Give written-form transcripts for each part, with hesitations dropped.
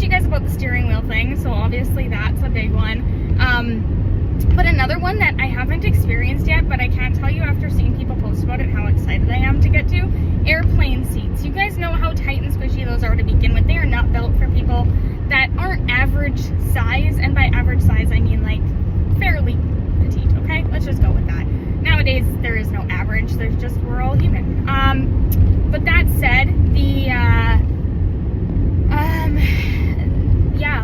to you guys about the steering wheel thing, so obviously that's a big one. But another one that I haven't experienced yet, but I can't tell you after seeing people post about it how excited I am to get to, airplane seats. You guys know how tight and squishy those are to begin with. They are not built for people that aren't average size, and by average size I mean like fairly petite, okay? Let's just go with that. Nowadays there is no average, there's just, we're all human. But that said, yeah,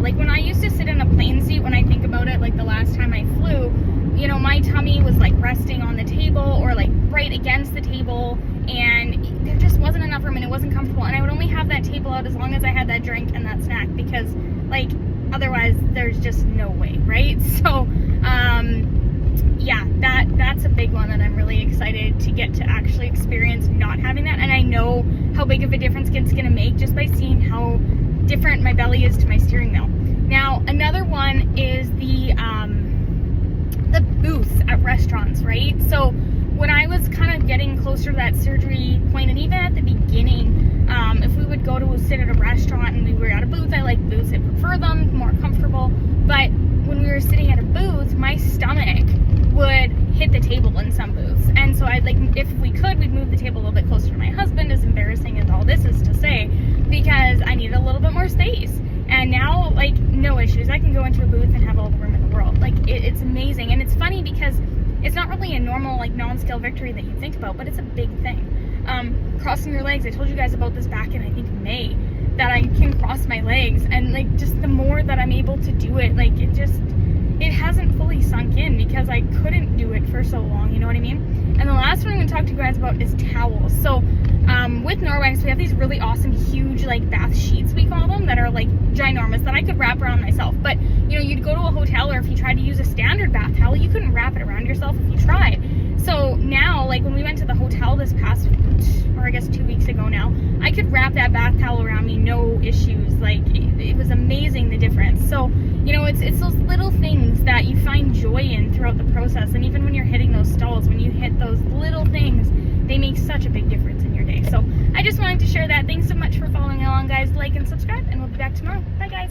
like when I used to sit in a plane seat, when I think about it, like the last time I flew, you know, my tummy was like resting on the table or like right against the table, and there just wasn't enough room and it wasn't comfortable, and I would only have that table out as long as I had that drink and that snack, because like otherwise there's just no way, right? So yeah, that's a big one that I'm really excited to get to actually experience not having that. And I know how big of a difference it's gonna make just by seeing how different my belly is to my steering wheel. Now another one is the booth at restaurants, right? So when I was kind of getting closer to that surgery point, and even at the beginning, if we would go to sit at a restaurant and we were at a booth, I like booths, I prefer them, more comfortable. But when we were sitting at a booth, my stomach would hit the table in some booths, and so I'd like, if we could, we'd move the table a little bit closer to my husband, as embarrassing as all this is to say, because I needed a little bit more space. And now, like, no issues, I can go into a booth and have all the room in the world. Like, it's amazing. And it's funny because it's not really a normal, like, non-scale victory that you think about, but it's a big thing. Crossing your legs, I told you guys about this back in, I think, May, that I can cross my legs, and like, just the more that I'm able to do it, like, it hasn't fully sunk in because I couldn't do it for so long, you know what I mean? And the last one I'm going to talk to you guys about is towels. So with Norwex, we have these really awesome, huge, like, bath sheets, we call them, that are like ginormous, that I could wrap around myself. But you know, you'd go to a hotel, or if you tried to use a standard bath towel, you couldn't wrap it around yourself if you tried. So now, like, when we went to the hotel this past, or I guess 2 weeks ago now, I could wrap that bath towel around me, no issues. Like, it was amazing, the difference. So, you know, it's those little things that you find joy in throughout the process. And even when you're hitting those stalls, when you hit those little things, they make such a big difference in your day. So I just wanted to share that. Thanks so much for following along, guys. Like and subscribe, and we'll be back tomorrow. Bye, guys.